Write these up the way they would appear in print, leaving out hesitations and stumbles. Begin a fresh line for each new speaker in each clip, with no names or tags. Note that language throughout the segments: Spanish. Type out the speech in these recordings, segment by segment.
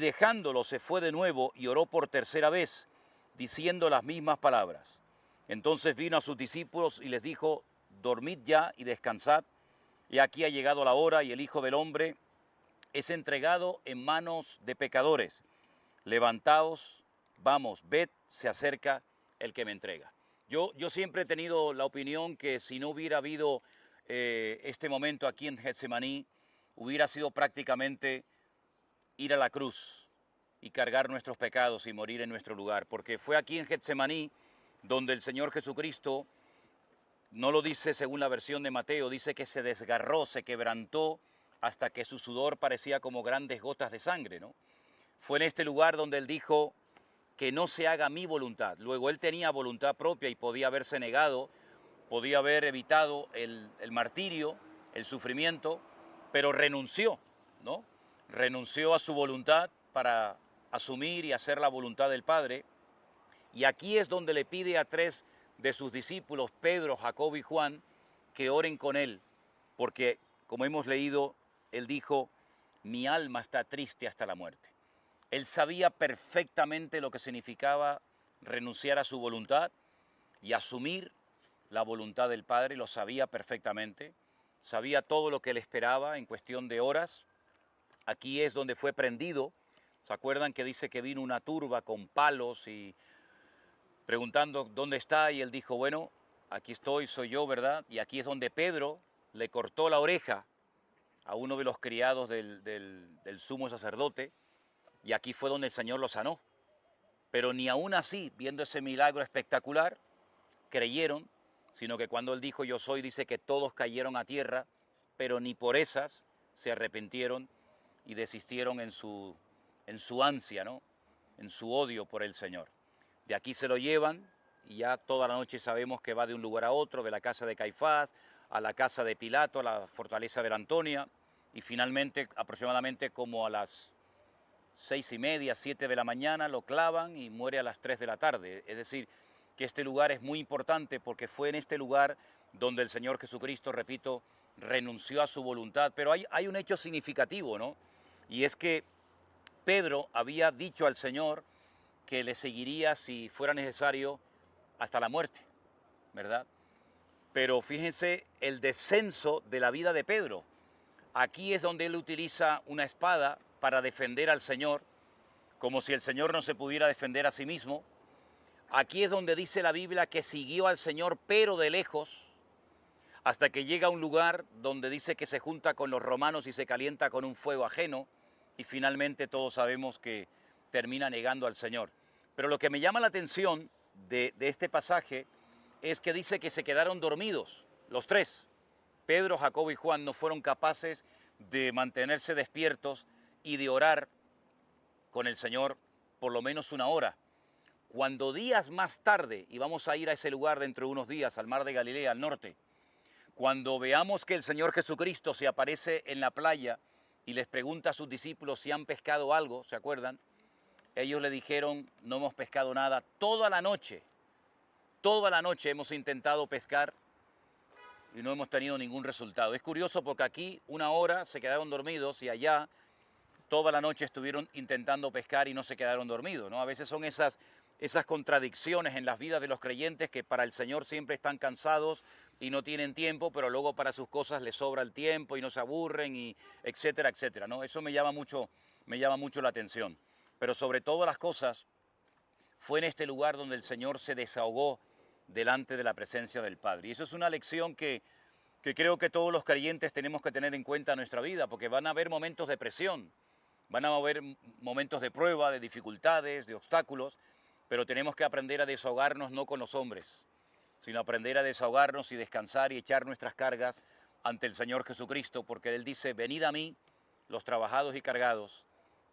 dejándolo se fue de nuevo y oró por tercera vez, diciendo las mismas palabras. Entonces vino a sus discípulos y les dijo: dormid ya y descansad, y aquí ha llegado la hora y el Hijo del Hombre es entregado en manos de pecadores. Levantaos, vamos, ved, se acerca el que me entrega. Yo siempre he tenido la opinión que si no hubiera habido este momento aquí en Getsemaní, hubiera sido prácticamente ir a la cruz y cargar nuestros pecados y morir en nuestro lugar, porque fue aquí en Getsemaní donde el Señor Jesucristo, no lo dice según la versión de Mateo, dice que se desgarró, se quebrantó hasta que su sudor parecía como grandes gotas de sangre, ¿no? Fue en este lugar donde él dijo: que no se haga mi voluntad. Luego él tenía voluntad propia y podía haberse negado, podía haber evitado el martirio, el sufrimiento, pero renunció, ¿no? Renunció a su voluntad para asumir y hacer la voluntad del Padre. Y aquí es donde le pide a tres de sus discípulos, Pedro, Jacobo y Juan, que oren con él, porque, como hemos leído, él dijo: mi alma está triste hasta la muerte. Él sabía perfectamente lo que significaba renunciar a su voluntad y asumir la voluntad del Padre, lo sabía perfectamente, sabía todo lo que él esperaba en cuestión de horas. Aquí es donde fue prendido. ¿Se acuerdan que dice que vino una turba con palos y preguntando dónde está? Y él dijo: bueno, aquí estoy, soy yo, ¿verdad? Y aquí es donde Pedro le cortó la oreja a uno de los criados del sumo sacerdote. Y aquí fue donde el Señor lo sanó. Pero ni aún así, viendo ese milagro espectacular, creyeron, sino que cuando él dijo: yo soy, dice que todos cayeron a tierra, pero ni por esas se arrepintieron y desistieron en su ansia, ¿no? En su odio por el Señor. De aquí se lo llevan y ya toda la noche sabemos que va de un lugar a otro, de la casa de Caifás a la casa de Pilato, a la fortaleza de la Antonia, y finalmente, aproximadamente como a las 6:30, 7 de la mañana, lo clavan y muere a las 3 de la tarde. Es decir, que este lugar es muy importante porque fue en este lugar donde el Señor Jesucristo, repito, renunció a su voluntad. Pero hay un hecho significativo, ¿no? Y es que Pedro había dicho al Señor que le seguiría si fuera necesario hasta la muerte, ¿verdad? Pero fíjense el descenso de la vida de Pedro. Aquí es donde él utiliza una espada para defender al Señor, como si el Señor no se pudiera defender a sí mismo. Aquí es donde dice la Biblia que siguió al Señor, pero de lejos, hasta que llega a un lugar donde dice que se junta con los romanos y se calienta con un fuego ajeno, y finalmente todos sabemos que termina negando al Señor. Pero lo que me llama la atención de este pasaje es que dice que se quedaron dormidos, los tres. Pedro, Jacobo y Juan no fueron capaces de mantenerse despiertos y de orar con el Señor por lo menos una hora. Cuando días más tarde, y vamos a ir a ese lugar dentro de unos días, al mar de Galilea, al norte, cuando veamos que el Señor Jesucristo se aparece en la playa y les pregunta a sus discípulos si han pescado algo, ¿se acuerdan? Ellos le dijeron: no hemos pescado nada. Toda la noche hemos intentado pescar y no hemos tenido ningún resultado. Es curioso porque aquí una hora se quedaron dormidos y allá toda la noche estuvieron intentando pescar y no se quedaron dormidos, ¿no? A veces son esas contradicciones en las vidas de los creyentes, que para el Señor siempre están cansados y no tienen tiempo, pero luego para sus cosas les sobra el tiempo y no se aburren, y etcétera, etcétera, ¿no? Eso me llama mucho la atención. Pero sobre todas las cosas, fue en este lugar donde el Señor se desahogó delante de la presencia del Padre. Y eso es una lección que creo que todos los creyentes tenemos que tener en cuenta en nuestra vida, porque van a haber momentos de presión, van a haber momentos de prueba, de dificultades, de obstáculos, pero tenemos que aprender a desahogarnos no con los hombres, sino aprender a desahogarnos y descansar y echar nuestras cargas ante el Señor Jesucristo, porque Él dice: venid a mí, los trabajados y cargados,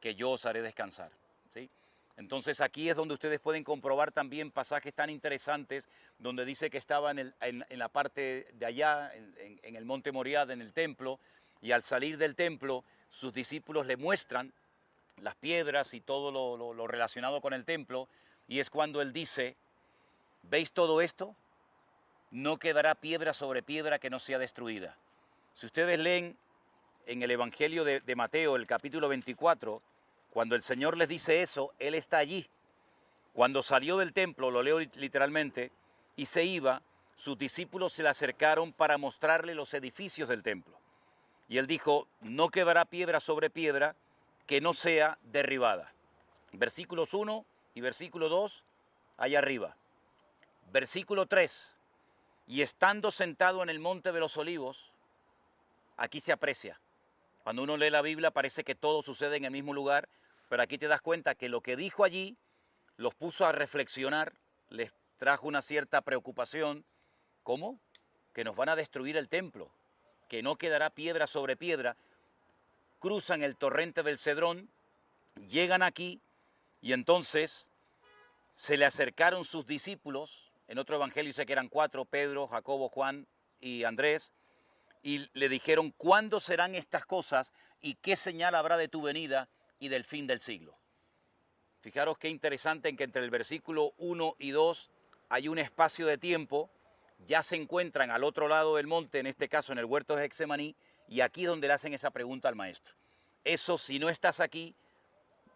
que yo os haré descansar, ¿sí? Entonces aquí es donde ustedes pueden comprobar también pasajes tan interesantes, donde dice que estaba en la parte de allá, en el monte Moriah, en el templo, y al salir del templo, sus discípulos le muestran las piedras y todo lo relacionado con el templo, y es cuando él dice: ¿veis todo esto? No quedará piedra sobre piedra que no sea destruida. Si ustedes leen en el Evangelio de Mateo, el capítulo 24, Cuando el Señor les dice eso, Él está allí. Cuando salió del templo, lo leo literalmente, y se iba, sus discípulos se le acercaron para mostrarle los edificios del templo. Y Él dijo, no quedará piedra sobre piedra que no sea derribada. Versículos 1 y versículo 2, allá arriba. Versículo 3, y estando sentado en el monte de los olivos, aquí se aprecia. Cuando uno lee la Biblia parece que todo sucede en el mismo lugar, pero aquí te das cuenta que lo que dijo allí los puso a reflexionar, les trajo una cierta preocupación. ¿Cómo? Que nos van a destruir el templo, que no quedará piedra sobre piedra. Cruzan el torrente del Cedrón, llegan aquí y entonces se le acercaron sus discípulos. En otro evangelio dice que eran 4, Pedro, Jacobo, Juan y Andrés, y le dijeron, ¿cuándo serán estas cosas y qué señal habrá de tu venida y del fin del siglo? Fijaros qué interesante en que entre el versículo 1 y 2 hay un espacio de tiempo, ya se encuentran al otro lado del monte, en este caso en el huerto de Getsemaní, y aquí es donde le hacen esa pregunta al maestro. Eso, si no estás aquí,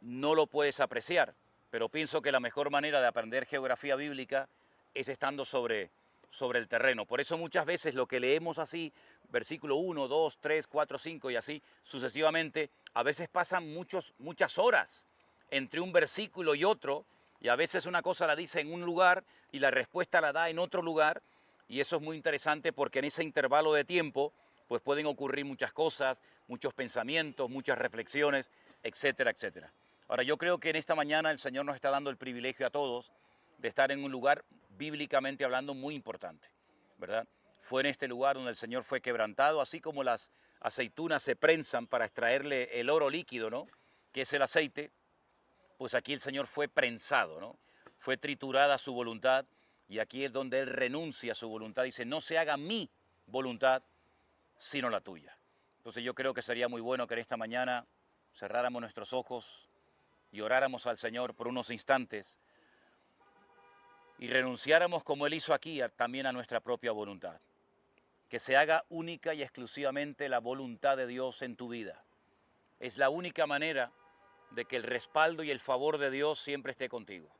no lo puedes apreciar, pero pienso que la mejor manera de aprender geografía bíblica es estando sobre el terreno. Por eso muchas veces lo que leemos así, versículo 1, 2, 3, 4, 5 y así sucesivamente, a veces pasan muchas horas entre un versículo y otro, y a veces una cosa la dice en un lugar y la respuesta la da en otro lugar, y eso es muy interesante porque en ese intervalo de tiempo pues pueden ocurrir muchas cosas, muchos pensamientos, muchas reflexiones, etcétera, etcétera. Ahora, yo creo que en esta mañana el Señor nos está dando el privilegio a todos de estar en un lugar bíblicamente hablando muy importante, ¿verdad? Fue en este lugar donde el Señor fue quebrantado, así como las aceitunas se prensan para extraerle el oro líquido, ¿no?, que es el aceite, pues aquí el Señor fue prensado, ¿no? Fue triturada su voluntad, y aquí es donde Él renuncia a su voluntad, dice, no se haga mi voluntad, sino la tuya. Entonces yo creo que sería muy bueno que en esta mañana cerráramos nuestros ojos y oráramos al Señor por unos instantes y renunciáramos como Él hizo aquí también a nuestra propia voluntad. Que se haga única y exclusivamente la voluntad de Dios en tu vida. Es la única manera de que el respaldo y el favor de Dios siempre esté contigo.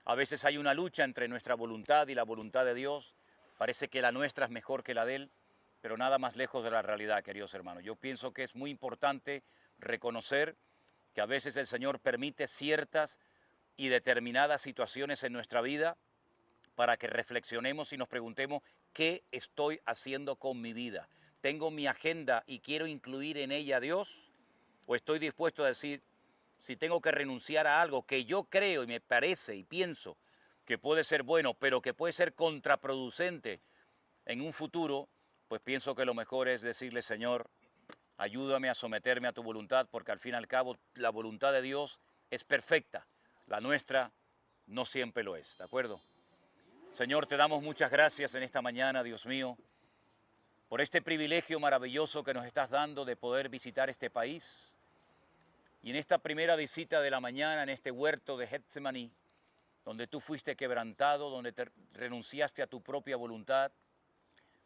A veces hay una lucha entre nuestra voluntad y la voluntad de Dios. Parece que la nuestra es mejor que la de Él, pero nada más lejos de la realidad, queridos hermanos. Yo pienso que es muy importante reconocer que a veces el Señor permite ciertas y determinadas situaciones en nuestra vida para que reflexionemos y nos preguntemos ¿qué estoy haciendo con mi vida? ¿Tengo mi agenda y quiero incluir en ella a Dios? ¿O estoy dispuesto a decir, si tengo que renunciar a algo que yo creo y me parece y pienso que puede ser bueno, pero que puede ser contraproducente en un futuro, pues pienso que lo mejor es decirle, Señor, ayúdame a someterme a tu voluntad, porque al fin y al cabo la voluntad de Dios es perfecta, la nuestra no siempre lo es, ¿de acuerdo? Señor, te damos muchas gracias en esta mañana, Dios mío, por este privilegio maravilloso que nos estás dando de poder visitar este país. Y en esta primera visita de la mañana, en este huerto de Getsemaní, donde tú fuiste quebrantado, donde te renunciaste a tu propia voluntad,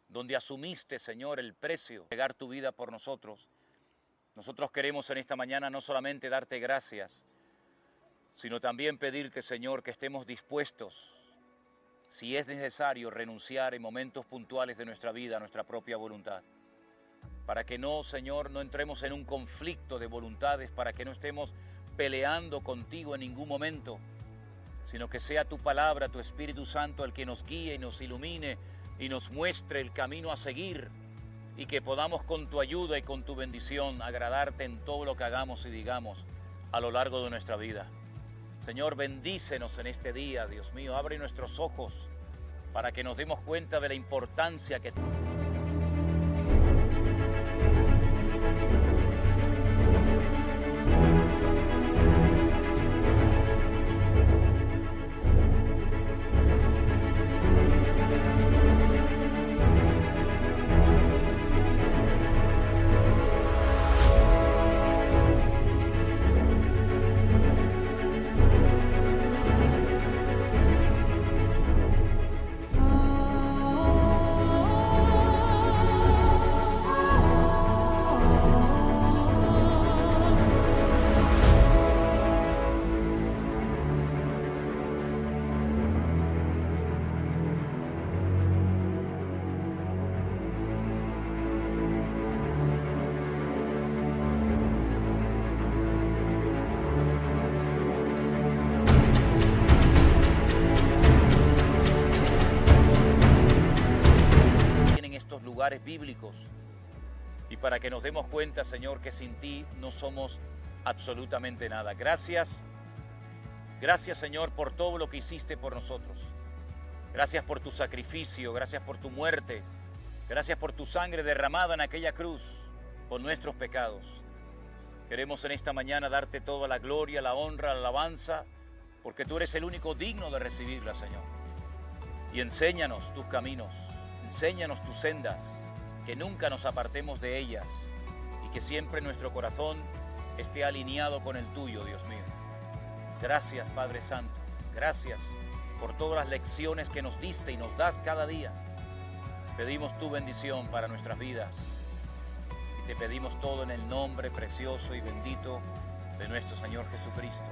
donde asumiste, Señor, el precio de entregar tu vida por nosotros, nosotros queremos en esta mañana no solamente darte gracias, sino también pedirte, Señor, que estemos dispuestos, si es necesario, renunciar en momentos puntuales de nuestra vida a nuestra propia voluntad. Para que no, Señor, no entremos en un conflicto de voluntades, para que no estemos peleando contigo en ningún momento, sino que sea tu palabra, tu Espíritu Santo, el que nos guíe y nos ilumine y nos muestre el camino a seguir, y que podamos con tu ayuda y con tu bendición agradarte en todo lo que hagamos y digamos a lo largo de nuestra vida. Señor, bendícenos en este día, Dios mío, abre nuestros ojos para que nos demos cuenta de la importancia que lugares bíblicos y para que nos demos cuenta, Señor, que sin ti no somos absolutamente nada. Gracias, gracias, Señor, por todo lo que hiciste por nosotros. Gracias por tu sacrificio, gracias por tu muerte, gracias por tu sangre derramada en aquella cruz por nuestros pecados. Queremos en esta mañana darte toda la gloria, la honra, la alabanza, porque tú eres el único digno de recibirla, Señor. Y enséñanos tus caminos, enséñanos tus sendas, que nunca nos apartemos de ellas y que siempre nuestro corazón esté alineado con el tuyo, Dios mío. Gracias, Padre Santo, gracias por todas las lecciones que nos diste y nos das cada día. Pedimos tu bendición para nuestras vidas y te pedimos todo en el nombre precioso y bendito de nuestro Señor Jesucristo.